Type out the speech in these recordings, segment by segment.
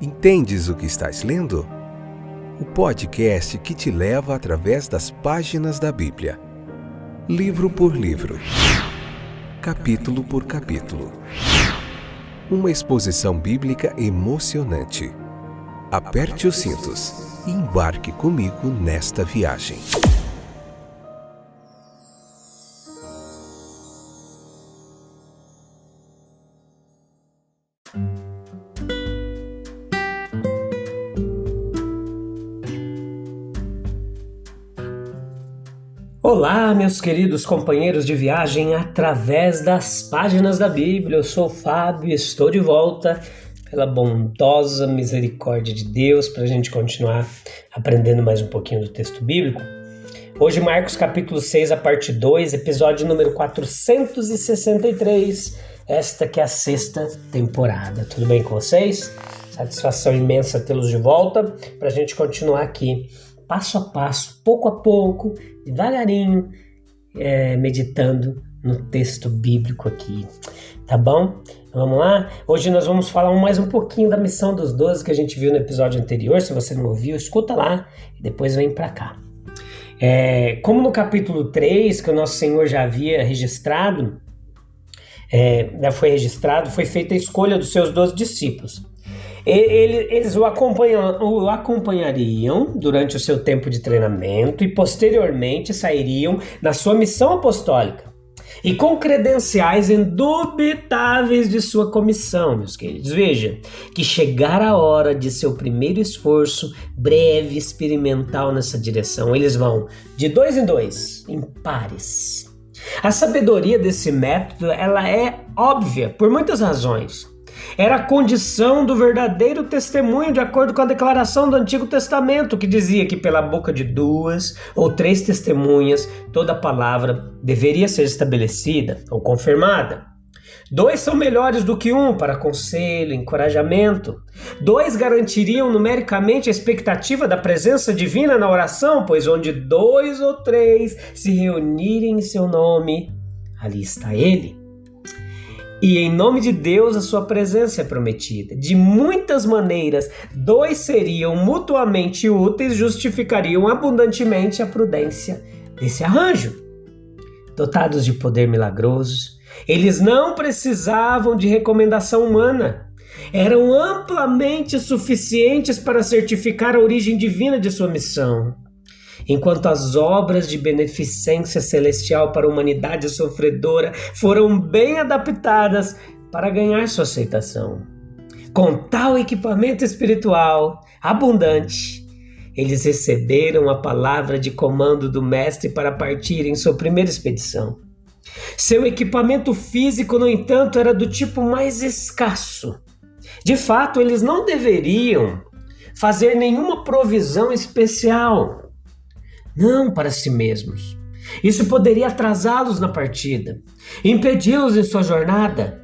Entendes o que estás lendo? O podcast que te leva através das páginas da Bíblia. Livro por livro. Capítulo por capítulo. Uma exposição bíblica emocionante. Aperte os cintos e embarque comigo nesta viagem. Olá, meus queridos companheiros de viagem através das páginas da Bíblia. Eu sou o Fábio e estou de volta pela bondosa misericórdia de Deus para a gente continuar aprendendo mais um pouquinho do texto bíblico. Hoje, Marcos capítulo 6, a parte 2, episódio número 463, esta que é a 6ª temporada. Tudo bem com vocês? Satisfação imensa tê-los de volta para a gente continuar aqui passo a passo, pouco a pouco, devagarinho, meditando no texto bíblico aqui, tá bom? Vamos lá? Hoje nós vamos falar mais um pouquinho da missão dos 12 que a gente viu no episódio anterior. Se você não ouviu, escuta lá e depois vem pra cá. Como no capítulo 3, que o nosso Senhor já havia registrado, foi feita a escolha dos seus 12 discípulos. Eles o acompanhariam durante o seu tempo de treinamento e posteriormente sairiam na sua missão apostólica e com credenciais indubitáveis de sua comissão, meus queridos. Veja que chegara a hora de seu primeiro esforço breve, experimental nessa direção. Eles vão de 2 em 2, em pares. A sabedoria desse método ela é óbvia por muitas razões. Era a condição do verdadeiro testemunho, de acordo com a declaração do Antigo Testamento, que dizia que pela boca de 2 ou 3 testemunhas, toda palavra deveria ser estabelecida ou confirmada. 2 são melhores do que 1 para conselho, encorajamento. 2 garantiriam numericamente a expectativa da presença divina na oração, pois onde 2 ou 3 se reunirem em seu nome, ali está Ele. E em nome de Deus a sua presença é prometida. De muitas maneiras, 2 seriam mutuamente úteis, justificariam abundantemente a prudência desse arranjo. Dotados de poder milagroso, eles não precisavam de recomendação humana. Eram amplamente suficientes para certificar a origem divina de sua missão. Enquanto as obras de beneficência celestial para a humanidade sofredora foram bem adaptadas para ganhar sua aceitação. Com tal equipamento espiritual abundante, eles receberam a palavra de comando do Mestre para partir em sua primeira expedição. Seu equipamento físico, no entanto, era do tipo mais escasso. De fato, eles não deveriam fazer nenhuma provisão especial. Não para si mesmos. Isso poderia atrasá-los na partida, impedi-los em sua jornada.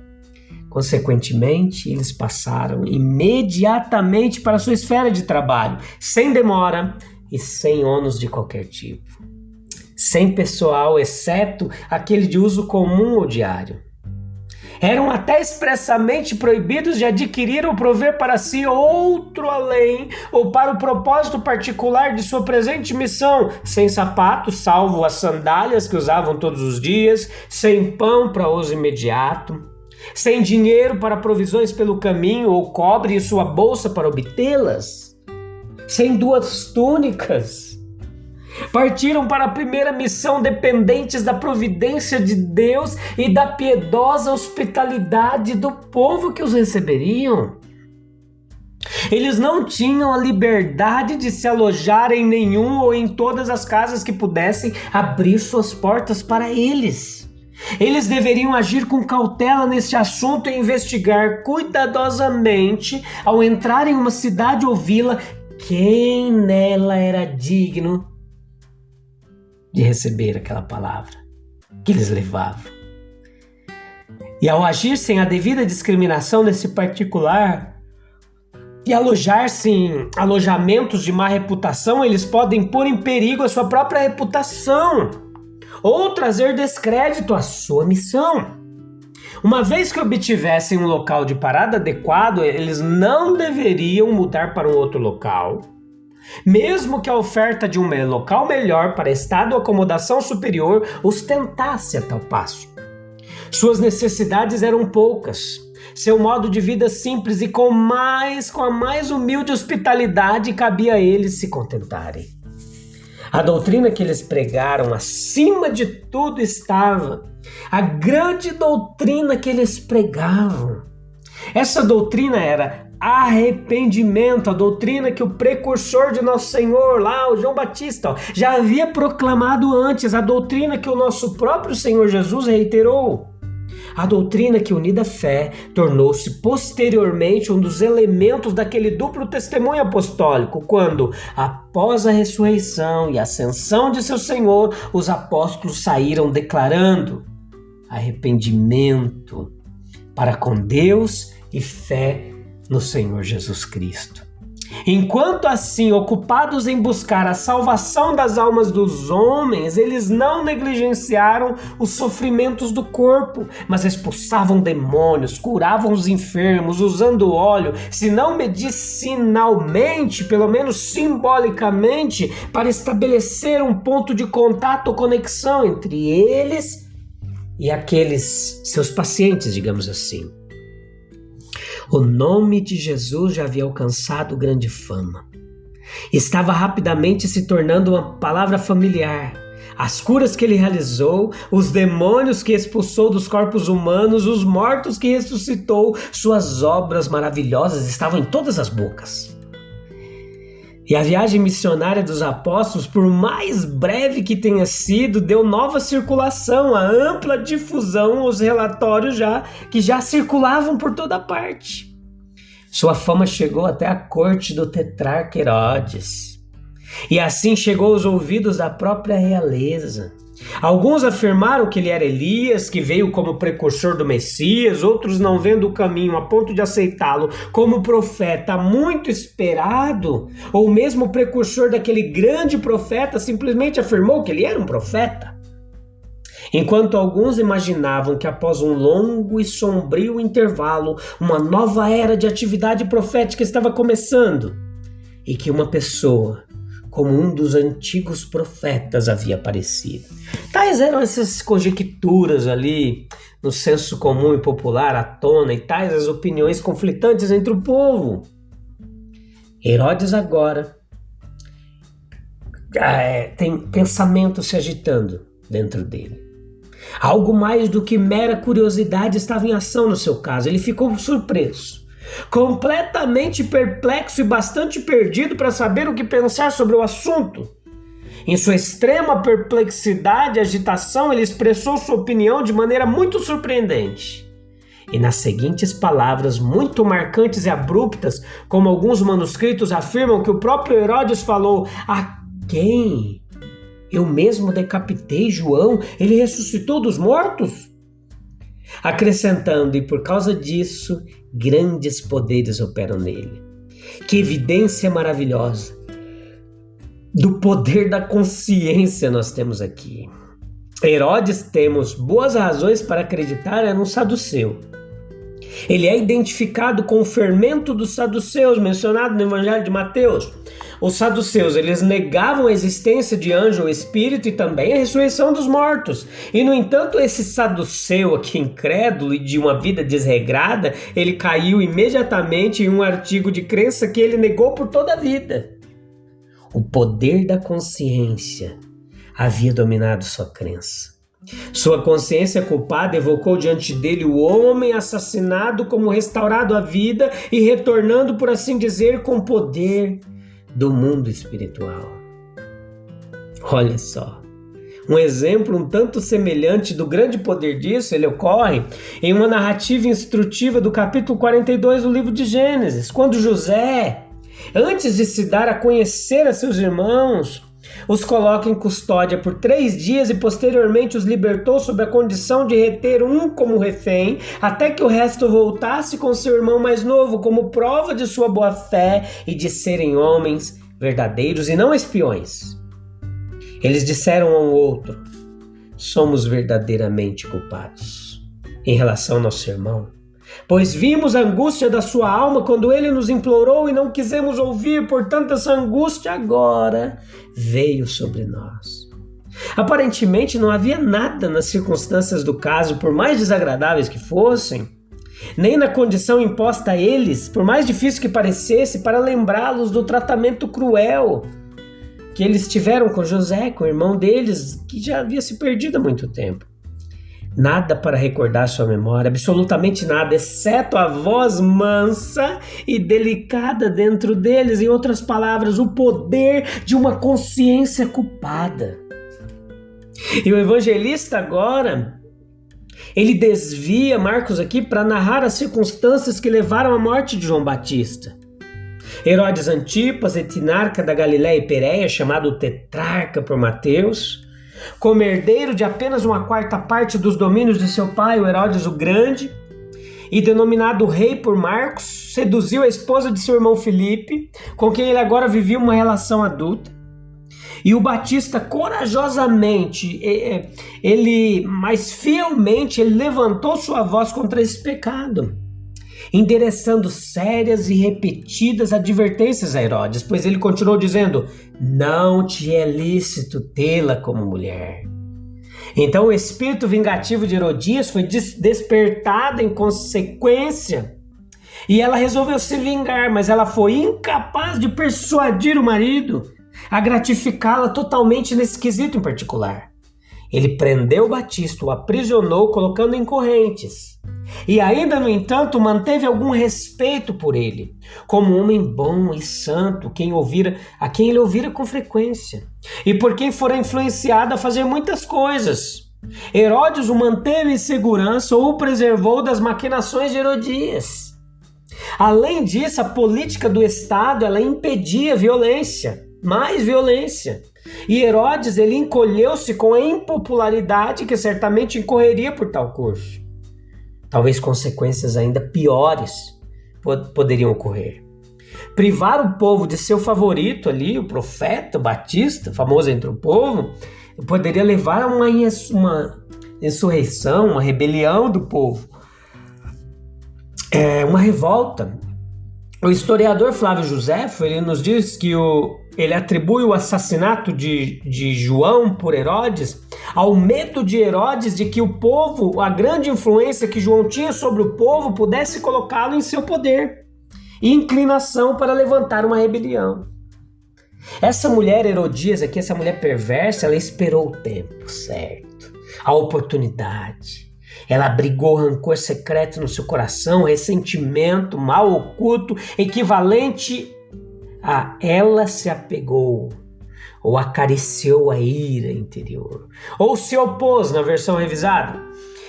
Consequentemente, eles passaram imediatamente para sua esfera de trabalho, sem demora e sem ônus de qualquer tipo. Sem pessoal, exceto aquele de uso comum ou diário. Eram até expressamente proibidos de adquirir ou prover para si outro além ou para o propósito particular de sua presente missão, sem sapatos, salvo as sandálias que usavam todos os dias, sem pão para uso imediato, sem dinheiro para provisões pelo caminho ou cobre em sua bolsa para obtê-las, sem 2 túnicas. Partiram para a primeira missão dependentes da providência de Deus e da piedosa hospitalidade do povo que os receberiam. Eles não tinham a liberdade de se alojar em nenhum ou em todas as casas que pudessem abrir suas portas para eles. Eles deveriam agir com cautela neste assunto e investigar cuidadosamente, ao entrar em uma cidade ou vila, quem nela era digno de receber aquela palavra que eles levavam. E ao agir sem a devida discriminação nesse particular e alojar-se em alojamentos de má reputação, eles podem pôr em perigo a sua própria reputação ou trazer descrédito à sua missão. Uma vez que obtivessem um local de parada adequado, eles não deveriam mudar para um outro local, mesmo que a oferta de um local melhor para estado ou acomodação superior os tentasse a tal passo. Suas necessidades eram poucas, seu modo de vida simples e com a mais humilde hospitalidade cabia a eles se contentarem. A doutrina que eles pregaram acima de tudo estava a grande doutrina que eles pregavam. Essa doutrina era arrependimento, a doutrina que o precursor de Nosso Senhor, lá o João Batista, já havia proclamado antes, a doutrina que o nosso próprio Senhor Jesus reiterou. A doutrina que, unida à fé, tornou-se posteriormente um dos elementos daquele duplo testemunho apostólico, quando, após a ressurreição e ascensão de seu Senhor, os apóstolos saíram declarando arrependimento para com Deus e fé no Senhor Jesus Cristo. Enquanto assim, ocupados em buscar a salvação das almas dos homens, eles não negligenciaram os sofrimentos do corpo, mas expulsavam demônios, curavam os enfermos, usando óleo, se não medicinalmente, pelo menos simbolicamente, para estabelecer um ponto de contato ou conexão entre eles e aqueles seus pacientes, digamos assim. O nome de Jesus já havia alcançado grande fama. Estava rapidamente se tornando uma palavra familiar. As curas que ele realizou, os demônios que expulsou dos corpos humanos, os mortos que ressuscitou, suas obras maravilhosas estavam em todas as bocas. E a viagem missionária dos apóstolos, por mais breve que tenha sido, deu nova circulação, a ampla difusão, os relatórios que já circulavam por toda parte. Sua fama chegou até a corte do tetrarca Herodes. E assim chegou aos ouvidos da própria realeza. Alguns afirmaram que ele era Elias, que veio como precursor do Messias, outros não vendo o caminho a ponto de aceitá-lo como profeta muito esperado, ou mesmo precursor daquele grande profeta, simplesmente afirmou que ele era um profeta. Enquanto alguns imaginavam que após um longo e sombrio intervalo, uma nova era de atividade profética estava começando, e que uma pessoa como um dos antigos profetas havia aparecido. Tais eram essas conjecturas ali no senso comum e popular à tona, e tais as opiniões conflitantes entre o povo. Herodes agora tem pensamento se agitando dentro dele. Algo mais do que mera curiosidade estava em ação no seu caso. Ele ficou surpreso, completamente perplexo e bastante perdido para saber o que pensar sobre o assunto. Em sua extrema perplexidade e agitação, ele expressou sua opinião de maneira muito surpreendente. E nas seguintes palavras, muito marcantes e abruptas, como alguns manuscritos afirmam que o próprio Herodes falou: "A quem? Eu mesmo decapitei João, ele ressuscitou dos mortos?" Acrescentando: "E por causa disso, grandes poderes operam nele." Que evidência maravilhosa do poder da consciência nós temos aqui. Herodes, temos boas razões para acreditar, era um saduceu. Ele é identificado com o fermento dos saduceus, mencionado no Evangelho de Mateus. Os saduceus, eles negavam a existência de anjo ou espírito e também a ressurreição dos mortos. E, no entanto, esse saduceu aqui, incrédulo e de uma vida desregrada, ele caiu imediatamente em um artigo de crença que ele negou por toda a vida. O poder da consciência havia dominado sua crença. Sua consciência culpada evocou diante dele o homem assassinado como restaurado à vida e retornando, por assim dizer, com o poder do mundo espiritual. Olha só, um exemplo um tanto semelhante do grande poder disso, ele ocorre em uma narrativa instrutiva do capítulo 42 do livro de Gênesis, quando José, antes de se dar a conhecer a seus irmãos, os coloca em custódia por 3 dias e posteriormente os libertou sob a condição de reter um como refém, até que o resto voltasse com seu irmão mais novo, como prova de sua boa fé e de serem homens verdadeiros e não espiões. Eles disseram um ao outro: "Somos verdadeiramente culpados." em relação ao nosso irmão, pois vimos a angústia da sua alma quando ele nos implorou e não quisemos ouvir, portanto essa angústia agora veio sobre nós. Aparentemente não havia nada nas circunstâncias do caso, por mais desagradáveis que fossem, nem na condição imposta a eles, por mais difícil que parecesse, para lembrá-los do tratamento cruel que eles tiveram com José, com o irmão deles, que já havia se perdido há muito tempo. Nada para recordar sua memória, absolutamente nada, exceto a voz mansa e delicada dentro deles, em outras palavras, o poder de uma consciência culpada. E o evangelista agora, ele desvia Marcos aqui para narrar as circunstâncias que levaram à morte de João Batista. Herodes Antipas, etinarca da Galiléia e Pérea, chamado tetrarca por Mateus, como herdeiro de apenas 1/4 dos domínios de seu pai, o Herodes o Grande, e denominado rei por Marcos, seduziu a esposa de seu irmão Filipe, com quem ele agora vivia uma relação adulta. E o Batista corajosamente, mas fielmente, ele levantou sua voz contra esse pecado, endereçando sérias e repetidas advertências a Herodes, pois ele continuou dizendo: não te é lícito tê-la como mulher. Então o espírito vingativo de Herodias foi despertado em consequência, e ela resolveu se vingar, mas ela foi incapaz de persuadir o marido a gratificá-la totalmente nesse quesito em particular. Ele prendeu Batista, o aprisionou, colocando em correntes. E ainda, no entanto, manteve algum respeito por ele, como um homem bom e santo, a quem ele ouvira com frequência, e por quem fora influenciado a fazer muitas coisas. Herodes o manteve em segurança ou o preservou das maquinações de Herodias. Além disso, a política do Estado ela impedia violência, mais violência. E Herodes ele encolheu-se com a impopularidade que certamente incorreria por tal curso. Talvez consequências ainda piores poderiam ocorrer. Privar o povo de seu favorito ali, o profeta Batista, famoso entre o povo, poderia levar a uma insurreição, uma rebelião do povo, uma revolta. O historiador Flávio Joséfo, ele nos diz que ele atribui o assassinato de João por Herodes ao medo de Herodes de que o povo, a grande influência que João tinha sobre o povo, pudesse colocá-lo em seu poder e inclinação para levantar uma rebelião. Essa mulher Herodias aqui, essa mulher perversa, ela esperou o tempo certo, a oportunidade. Ela abrigou rancor secreto no seu coração, ressentimento mal oculto, equivalente a ela se apegou, ou acariciou a ira interior, ou se opôs na versão revisada.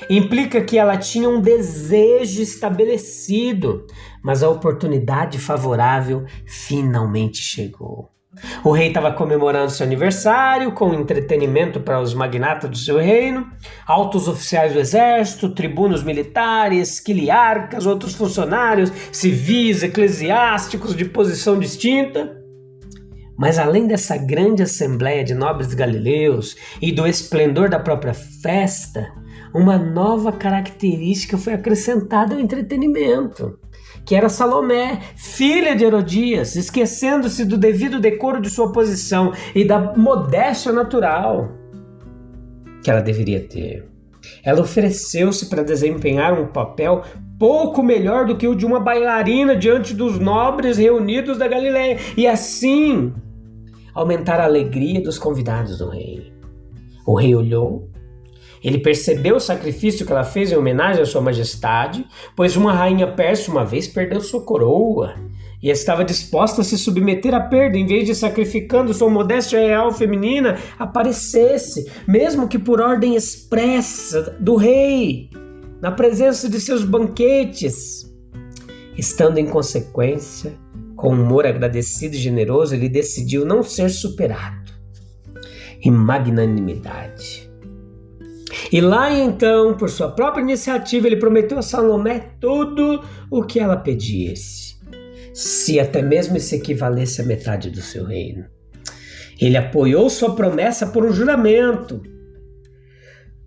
Implica que ela tinha um desejo estabelecido, mas a oportunidade favorável finalmente chegou. O rei estava comemorando seu aniversário com entretenimento para os magnatas do seu reino, altos oficiais do exército, tribunos militares, quiliarcas, outros funcionários civis, eclesiásticos de posição distinta. Mas além dessa grande assembleia de nobres galileus e do esplendor da própria festa, uma nova característica foi acrescentada ao entretenimento, que era Salomé, filha de Herodias, esquecendo-se do devido decoro de sua posição e da modéstia natural que ela deveria ter. Ela ofereceu-se para desempenhar um papel pouco melhor do que o de uma bailarina diante dos nobres reunidos da Galileia, e assim aumentar a alegria dos convidados do rei. O rei olhou. Ele percebeu o sacrifício que ela fez em homenagem à sua majestade, pois uma rainha persa uma vez perdeu sua coroa e estava disposta a se submeter à perda, em vez de sacrificando sua modéstia real feminina, aparecesse, mesmo que por ordem expressa do rei, na presença de seus banquetes. Estando em consequência, com humor agradecido e generoso, ele decidiu não ser superado em magnanimidade. E lá então, por sua própria iniciativa, ele prometeu a Salomé tudo o que ela pedisse, se até mesmo isso equivalesse à metade do seu reino. Ele apoiou sua promessa por um juramento.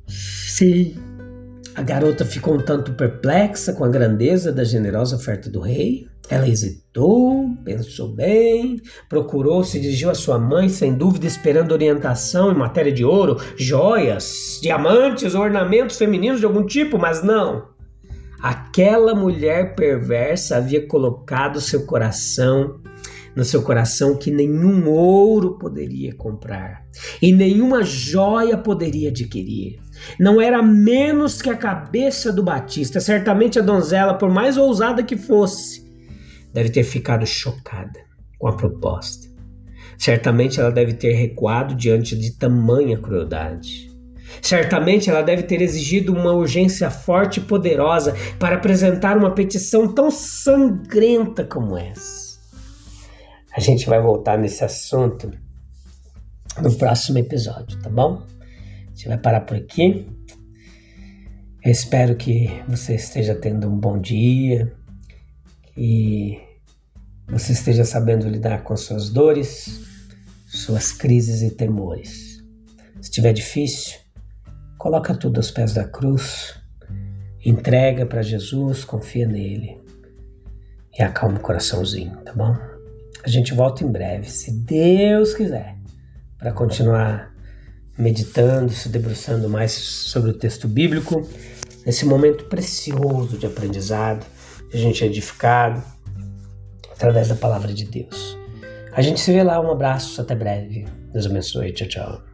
Sim, A garota ficou um tanto perplexa com a grandeza da generosa oferta do rei. Ela hesitou, pensou bem, procurou, se dirigiu à sua mãe, sem dúvida esperando orientação em matéria de ouro, joias, diamantes, ornamentos femininos de algum tipo, mas não. Aquela mulher perversa havia colocado no seu coração que nenhum ouro poderia comprar e nenhuma joia poderia adquirir. Não era menos que a cabeça do Batista. Certamente a donzela, por mais ousada que fosse, deve ter ficado chocada com a proposta. Certamente ela deve ter recuado diante de tamanha crueldade. Certamente ela deve ter exigido uma urgência forte e poderosa para apresentar uma petição tão sangrenta como essa. A gente vai voltar nesse assunto no próximo episódio, tá bom? A gente vai parar por aqui. Eu espero que você esteja tendo um bom dia, que você esteja sabendo lidar com suas dores, suas crises e temores. Se estiver difícil, coloca tudo aos pés da cruz, entrega para Jesus, confia nele e acalma o coraçãozinho, tá bom? A gente volta em breve, se Deus quiser, para continuar meditando, se debruçando mais sobre o texto bíblico, nesse momento precioso de aprendizado, de a gente é edificado através da palavra de Deus. A gente se vê lá, um abraço, até breve. Deus abençoe, tchau, tchau.